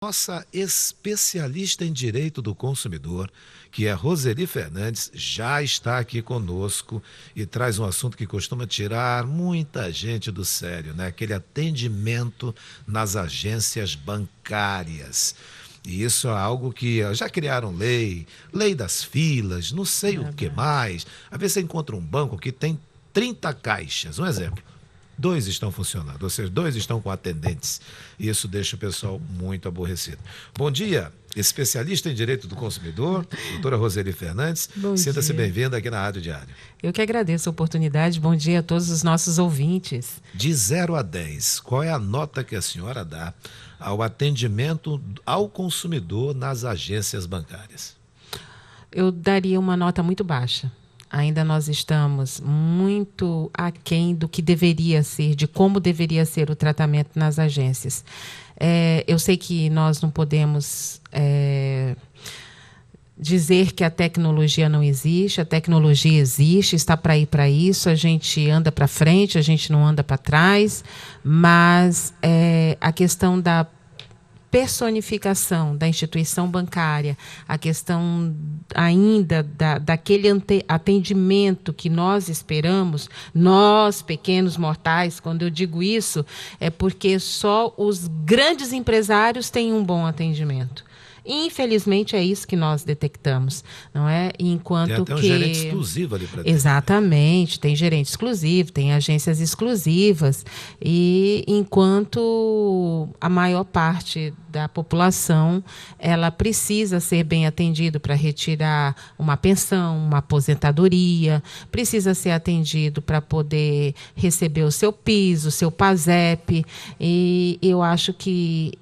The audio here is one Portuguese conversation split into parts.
Nossa especialista em direito do consumidor, que é Roseli Fernandes, já está aqui conosco e traz um assunto que costuma tirar muita gente do sério, né? Aquele atendimento nas agências bancárias. E isso é algo que já criaram lei das filas, não sei o que mais. Às vezes você encontra um banco que tem 30 caixas, um exemplo. 2 estão funcionando, ou seja, 2 estão com atendentes. E isso deixa o pessoal muito aborrecido. Bom dia, especialista em direito do consumidor, doutora Roseli Fernandes. Sinta-se bem-vinda aqui na Rádio Diário. Eu que agradeço a oportunidade. Bom dia a todos os nossos ouvintes. De 0 a 10, qual é a nota que a senhora dá ao atendimento ao consumidor nas agências bancárias? Eu daria uma nota muito baixa. Ainda nós estamos muito aquém do que deveria ser, de como deveria ser o tratamento nas agências. Eu sei que nós não podemos dizer que a tecnologia não existe, a tecnologia existe, está para ir para isso, a gente anda para frente, a gente não anda para trás, mas a questão da personificação da instituição bancária, a questão ainda daquele atendimento que nós esperamos, nós, pequenos mortais, quando eu digo isso, é porque só os grandes empresários têm um bom atendimento. Infelizmente é isso que nós detectamos, não é? Enquanto tem até um gerente exclusivo ali para dentro. Exatamente, tem gerente exclusivo, tem agências exclusivas, e enquanto a maior parte da população ela precisa ser bem atendido para retirar uma pensão, uma aposentadoria, precisa ser atendido para poder receber o seu PIS, o seu PASEP, e eu acho que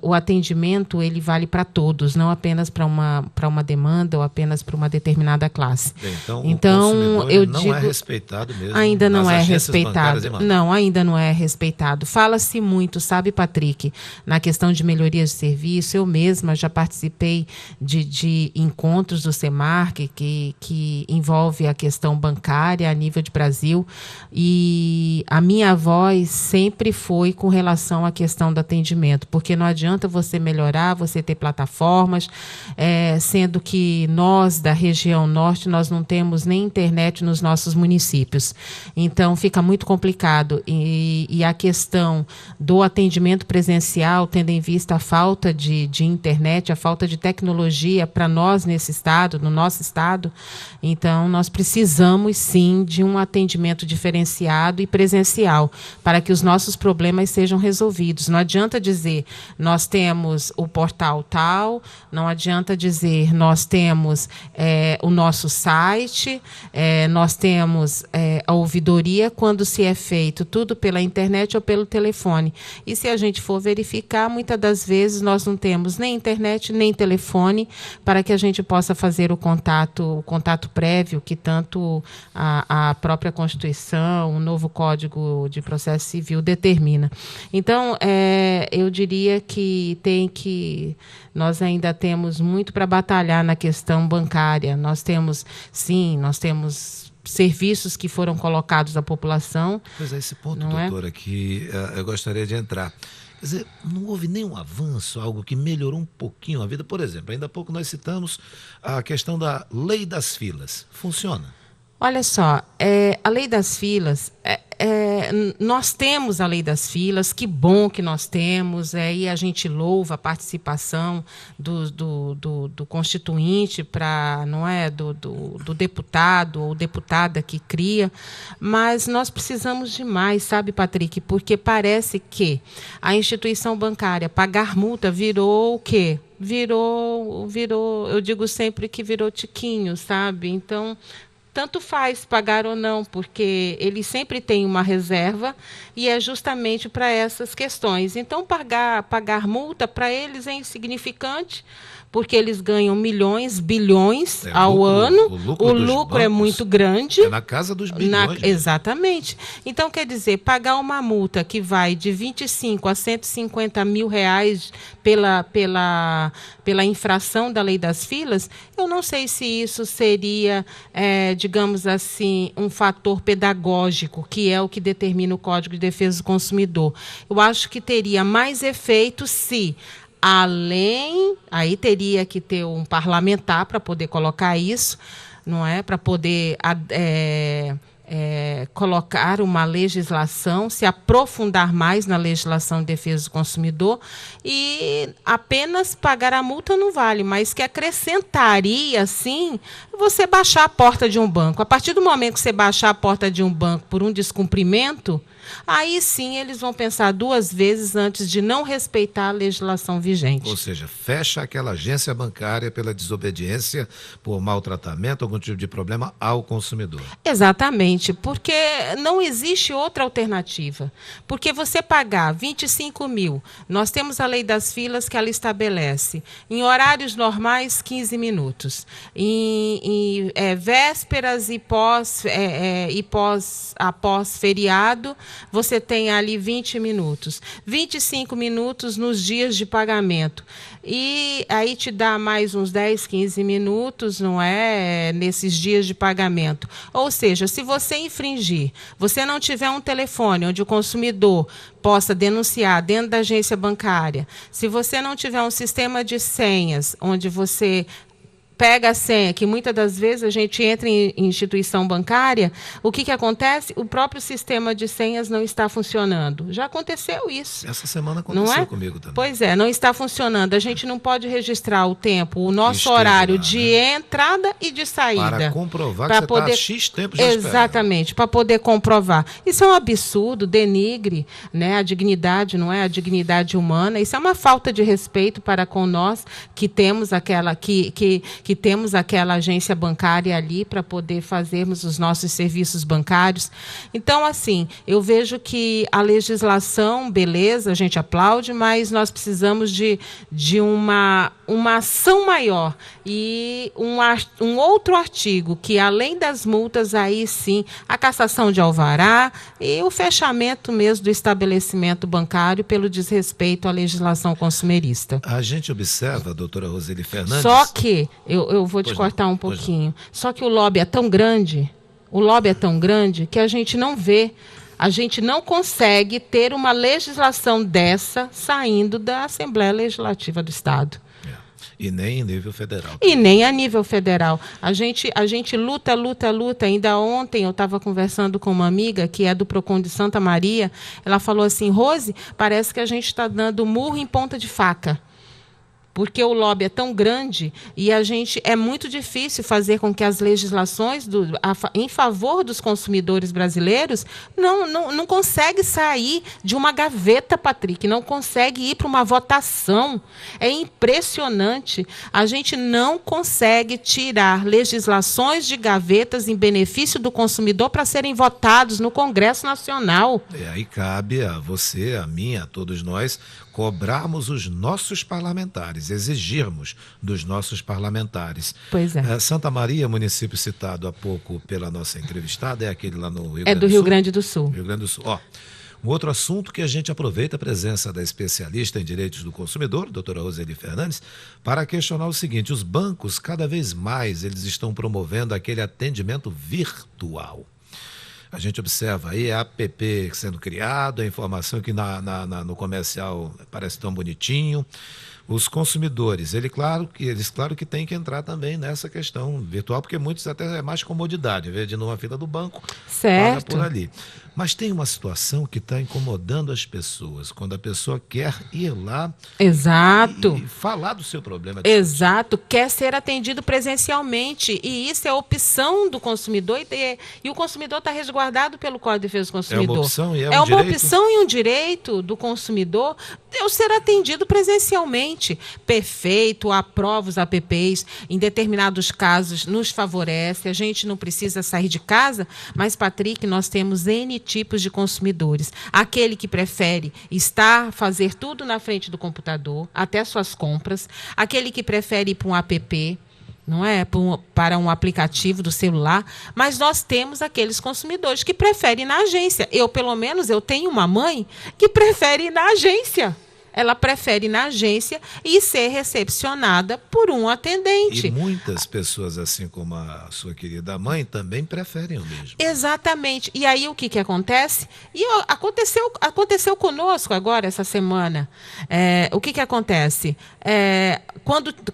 o atendimento ele vale para todos, não apenas para uma demanda ou apenas para uma determinada classe. Bem, então eu não é respeitado mesmo. Ainda não é respeitado. Não, ainda não é respeitado. Fala-se muito, sabe, Patrick, na questão de melhorias de serviço. Eu mesma já participei de encontros do Semarc que envolve a questão bancária a nível de Brasil, e a minha voz sempre foi com relação à questão do atendimento, porque não adianta você melhorar, você ter plataformas, sendo que nós, da região norte, nós não temos nem internet nos nossos municípios. Então, fica muito complicado. E a questão do atendimento presencial, tendo em vista a falta de internet, a falta de tecnologia para nós nesse estado, no nosso estado, então, nós precisamos, sim, de um atendimento diferenciado e presencial, para que os nossos problemas sejam resolvidos. Não adianta dizer, nós temos o portal tal, não adianta dizer, nós temos o nosso site, nós temos a ouvidoria, quando se é feito tudo pela internet ou pelo telefone. E se a gente for verificar, muitas das vezes nós não temos nem internet, nem telefone, para que a gente possa fazer o contato prévio, que tanto a própria Constituição, o novo Código de Processo Civil determina. Então, eu diria que nós ainda temos muito para batalhar na questão bancária. Nós temos serviços que foram colocados à população. Pois é, esse ponto, doutora, que eu gostaria de entrar. Quer dizer, não houve nenhum avanço, algo que melhorou um pouquinho a vida? Por exemplo, ainda há pouco nós citamos a questão da lei das filas. Funciona? Olha só, a lei das filas, nós temos a lei das filas, que bom que nós temos, e a gente louva a participação do constituinte, do deputado ou deputada que cria, mas nós precisamos de mais, sabe, Patrick? Porque parece que a instituição bancária pagar multa virou o quê? Virou, eu digo sempre que virou tiquinho, sabe? Então, tanto faz pagar ou não, porque ele sempre tem uma reserva, e é justamente para essas questões. Então, pagar multa para eles é insignificante, porque eles ganham milhões, bilhões ao ano. O lucro é muito grande. É na casa dos bilhões. Exatamente. Então, quer dizer, pagar uma multa que vai de 25 a 150 mil reais pela infração da lei das filas, eu não sei se isso seria, digamos assim, um fator pedagógico, que é o que determina o Código de Defesa do Consumidor. Eu acho que teria mais efeito se Aí teria que ter um parlamentar para poder colocar isso, não é? Para poder colocar uma legislação, se aprofundar mais na legislação de defesa do consumidor, e apenas pagar a multa não vale, mas que acrescentaria, sim, você baixar a porta de um banco. A partir do momento que você baixar a porta de um banco por um descumprimento, aí sim eles vão pensar 2 vezes antes de não respeitar a legislação vigente. Ou seja, fecha aquela agência bancária pela desobediência, por maltratamento, algum tipo de problema ao consumidor. Exatamente, porque não existe outra alternativa. Porque você pagar 25 mil, nós temos a lei das filas que ela estabelece, em horários normais, 15 minutos. Em vésperas e após feriado, você tem ali 20 minutos. 25 minutos nos dias de pagamento. E aí te dá mais uns 10, 15 minutos, não é? Nesses dias de pagamento. Ou seja, se você infringir, você não tiver um telefone onde o consumidor possa denunciar dentro da agência bancária, se você não tiver um sistema de senhas onde você pega a senha, que muitas das vezes a gente entra em instituição bancária, o que acontece? O próprio sistema de senhas não está funcionando. Já aconteceu isso. Essa semana aconteceu comigo também. Pois é, não está funcionando. A gente não pode registrar o tempo, o nosso horário de entrada e de saída. Para comprovar que você está há X tempo já esperando. Exatamente, para poder comprovar. Isso é um absurdo, denigre, né, a dignidade, não é? A dignidade humana. Isso é uma falta de respeito para com nós que temos aquela que temos aquela agência bancária ali para poder fazermos os nossos serviços bancários. Então, assim, eu vejo que a legislação, beleza, a gente aplaude, mas nós precisamos de uma ação maior e um outro artigo que, além das multas, aí sim, a cassação de alvará e o fechamento mesmo do estabelecimento bancário pelo desrespeito à legislação consumerista. A gente observa, doutora Roseli Fernandes... Só que, eu vou te cortar um pouquinho, só que o lobby é tão grande, que a gente não vê, a gente não consegue ter uma legislação dessa saindo da Assembleia Legislativa do Estado. E nem em nível federal. E nem a nível federal. A gente luta. Ainda ontem eu estava conversando com uma amiga que é do Procon de Santa Maria. Ela falou assim: Rose, parece que a gente está dando murro em ponta de faca. Porque o lobby é tão grande e é muito difícil fazer com que as legislações em favor dos consumidores brasileiros não consegue sair de uma gaveta, Patrick, não consegue ir para uma votação. É impressionante. A gente não consegue tirar legislações de gavetas em benefício do consumidor para serem votados no Congresso Nacional. E aí cabe a você, a mim, a todos nós, cobrarmos os nossos parlamentares, exigirmos dos nossos parlamentares. Pois é. Santa Maria, município citado há pouco pela nossa entrevistada, é aquele lá no Rio Grande do Sul. É do Rio Grande do Sul. Rio Grande do Sul. Um outro assunto que a gente aproveita a presença da especialista em direitos do consumidor, doutora Roseli Fernandes, para questionar o seguinte: os bancos, cada vez mais, eles estão promovendo aquele atendimento virtual. A gente observa aí a app sendo criado, a informação que no comercial parece tão bonitinho. Os consumidores, eles claro que têm que entrar também nessa questão virtual, porque muitos até é mais comodidade, em vez de ir numa fila do banco, certo, paga por ali. Mas tem uma situação que está incomodando as pessoas, quando a pessoa quer ir lá Exato. E falar do seu problema. Exato, quer ser atendido presencialmente, e isso é opção do consumidor, e o consumidor está resguardado pelo Código de Defesa do Consumidor. É uma opção e uma opção e um direito do consumidor eu ser atendido presencialmente. Perfeito, aprovo os apps, em determinados casos nos favorece, a gente não precisa sair de casa, mas, Patrick, nós temos N tipos de consumidores. Aquele que prefere fazer tudo na frente do computador, até suas compras. Aquele que prefere ir para um app, não é? Para um aplicativo do celular. Mas nós temos aqueles consumidores que preferem ir na agência. Pelo menos, eu tenho uma mãe que prefere ir na agência. ela prefere ir na agência e ser recepcionada por um atendente. E muitas pessoas, assim como a sua querida mãe, também preferem o mesmo. Exatamente. E aí o que acontece? Aconteceu conosco agora, essa semana. O que acontece?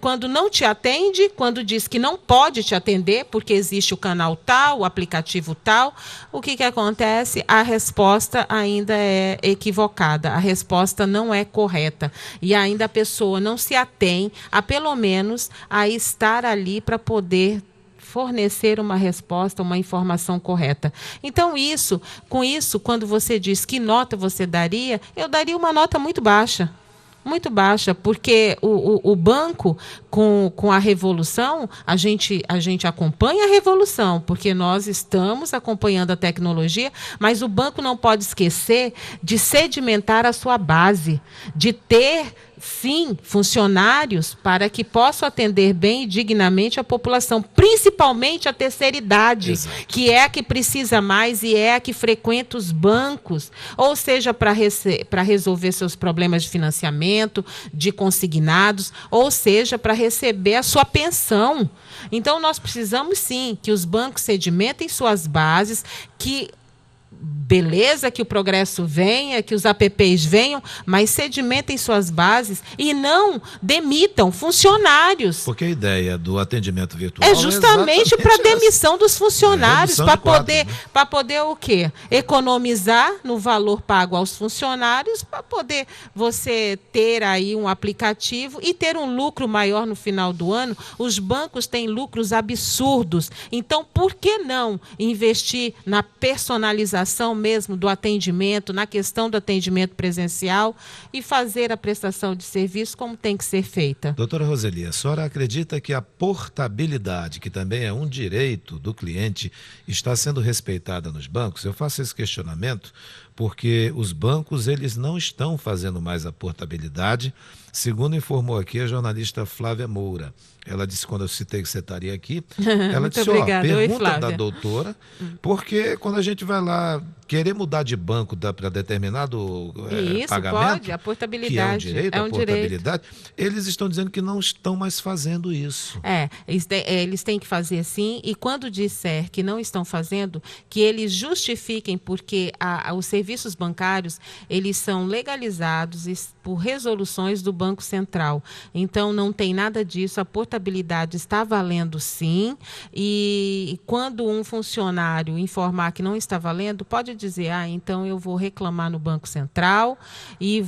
Quando não te atende, quando diz que não pode te atender, porque existe o canal tal, o aplicativo tal, o que acontece? A resposta ainda é equivocada, a resposta não é correta. E ainda a pessoa não se atém a, pelo menos, a estar ali para poder fornecer uma resposta, uma informação correta. Então, com isso, quando você diz que nota você daria, eu daria uma nota muito baixa. Muito baixa, porque o banco, com a revolução, a gente acompanha a revolução, porque nós estamos acompanhando a tecnologia, mas o banco não pode esquecer de sedimentar a sua base, de ter, sim, funcionários para que possam atender bem e dignamente a população, principalmente a terceira idade, Exato. que é a que precisa mais e é a que frequenta os bancos, ou seja, para resolver seus problemas de financiamento, de consignados, ou seja, para receber a sua pensão. Então, nós precisamos, sim, que os bancos sedimentem suas bases, beleza que o progresso venha, que os apps venham, mas sedimentem suas bases e não demitam funcionários. Porque a ideia do atendimento virtual é justamente para a demissão dos funcionários, para poder o quê? Economizar no valor pago aos funcionários, para poder você ter aí um aplicativo e ter um lucro maior no final do ano. Os bancos têm lucros absurdos, então por que não investir na personalização mesmo do atendimento, na questão do atendimento presencial e fazer a prestação de serviço como tem que ser feita? Doutora Roseli, a senhora acredita que a portabilidade, que também é um direito do cliente, está sendo respeitada nos bancos? Eu faço esse questionamento porque os bancos eles não estão fazendo mais a portabilidade, segundo informou aqui a jornalista Flávia Moura. Ela disse, quando eu citei que você estaria aqui, ela disse, pergunta da doutora, porque quando a gente vai lá querer mudar de banco para determinado pagamento, pode, a portabilidade que é um direito, a portabilidade, eles estão dizendo que não estão mais fazendo isso. Eles têm que fazer sim, e quando disser que não estão fazendo, que eles justifiquem, porque os serviços bancários, eles são legalizados por resoluções do Banco Central. Então, não tem nada disso, a portabilidade está valendo sim, e quando um funcionário informar que não está valendo, pode dizer, então eu vou reclamar no Banco Central e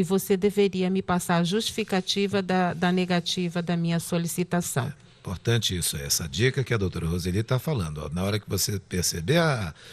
você deveria me passar a justificativa da negativa da minha solicitação. Importante isso, essa dica que a doutora Roseli está falando. Na hora que você perceber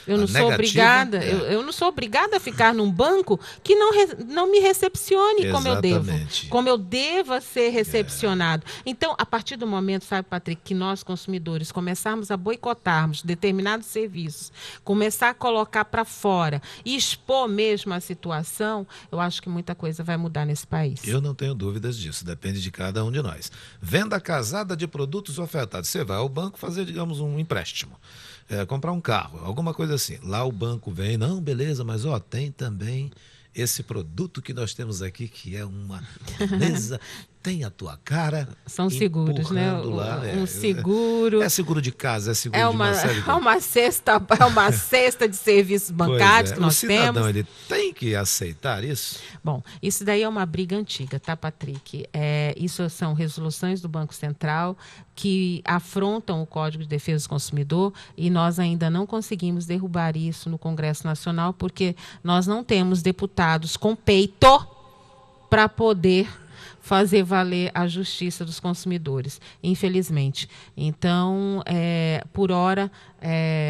eu não sou obrigada, eu não sou obrigada a ficar num banco que não me recepcione. Exatamente. como eu devo ser recepcionado. Então, a partir do momento, sabe, Patrick, que nós consumidores começarmos a boicotarmos determinados serviços, começar a colocar para fora e expor mesmo a situação, eu acho que muita coisa vai mudar nesse país. Eu não tenho dúvidas disso, depende de cada um de nós. Venda casada de produtos ofertados. Você vai ao banco fazer, digamos, um empréstimo, comprar um carro, alguma coisa assim. Lá o banco vem, não, beleza, mas tem também esse produto que nós temos aqui, que é uma beleza, tem a tua cara. São seguros, né? Um seguro. É seguro de casa, é seguro de uma série de... É uma cesta de serviços bancários que nós temos. O cidadão, ele tem que aceitar isso? Bom, isso daí é uma briga antiga, tá, Patrick? Isso são resoluções do Banco Central que afrontam o Código de Defesa do Consumidor e nós ainda não conseguimos derrubar isso no Congresso Nacional porque nós não temos deputados com peito para poder fazer valer a justiça dos consumidores, infelizmente. Então, por hora,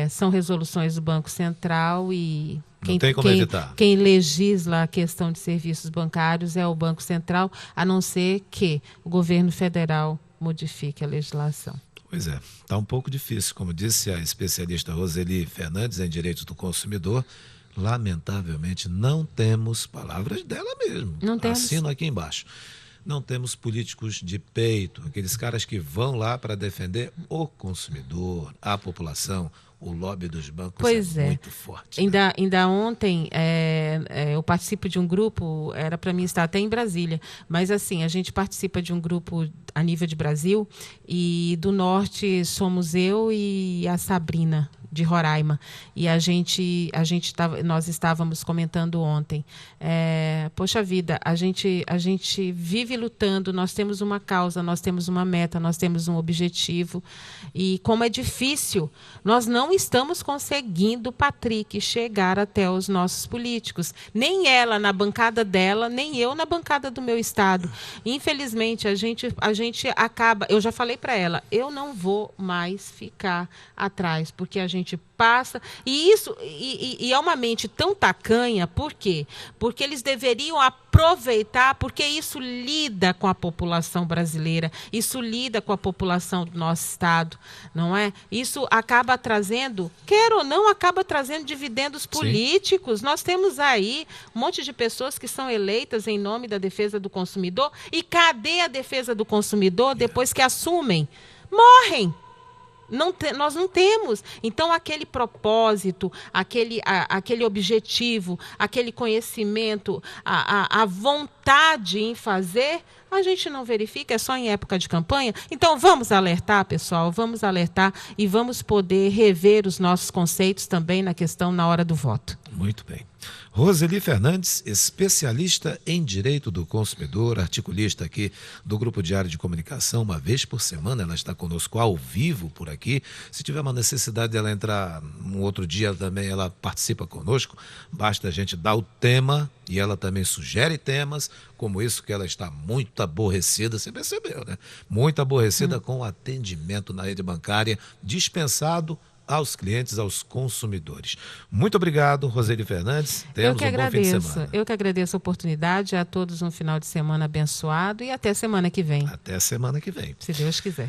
são resoluções do Banco Central e quem legisla a questão de serviços bancários é o Banco Central, a não ser que o governo federal modifique a legislação. Pois é, está um pouco difícil. Como disse a especialista Roseli Fernandes em Direitos do Consumidor, lamentavelmente não temos, palavras dela mesmo, não temos. Assino aqui embaixo. Não temos políticos de peito, aqueles caras que vão lá para defender o consumidor, a população, o lobby dos bancos é muito forte. Ainda ontem eu participo de um grupo, era para mim estar até em Brasília, mas assim, a gente participa de um grupo a nível de Brasil, e do norte somos eu e a Sabrina, de Roraima, e nós estávamos comentando ontem, poxa vida, a gente vive lutando, nós temos uma causa, nós temos uma meta, nós temos um objetivo, e como é difícil, nós não estamos conseguindo, Patrick, chegar até os nossos políticos, nem ela na bancada dela, nem eu na bancada do meu estado. Infelizmente, a gente acaba, eu já falei para ela, eu não vou mais ficar atrás, porque a gente passa, e isso e é uma mente tão tacanha. Por quê? Porque eles deveriam aproveitar, porque isso lida com a população brasileira, isso lida com a população do nosso estado, não é? Isso acaba trazendo, quer ou não, acaba trazendo dividendos políticos. Sim. Nós temos aí um monte de pessoas que são eleitas em nome da defesa do consumidor, e cadê a defesa do consumidor depois que assumem? Morrem. Nós não temos. Então, aquele propósito, aquele objetivo, aquele conhecimento, a vontade em fazer, a gente não verifica, é só em época de campanha. Então, vamos alertar, pessoal, vamos alertar e vamos poder rever os nossos conceitos também na questão na hora do voto. Muito bem. Roseli Fernandes, especialista em direito do consumidor, articulista aqui do Grupo Diário de Comunicação, uma vez por semana ela está conosco ao vivo por aqui. Se tiver uma necessidade dela entrar um outro dia também, ela participa conosco, basta a gente dar o tema e ela também sugere temas, como isso que ela está muito aborrecida, você percebeu, né? Muito aborrecida com o atendimento na rede bancária, dispensado aos clientes, aos consumidores. Muito obrigado, Roseli Fernandes. Temos um bom fim de semana. Eu que agradeço a oportunidade, a todos um final de semana abençoado, e até semana que vem. Até semana que vem. Se Deus quiser.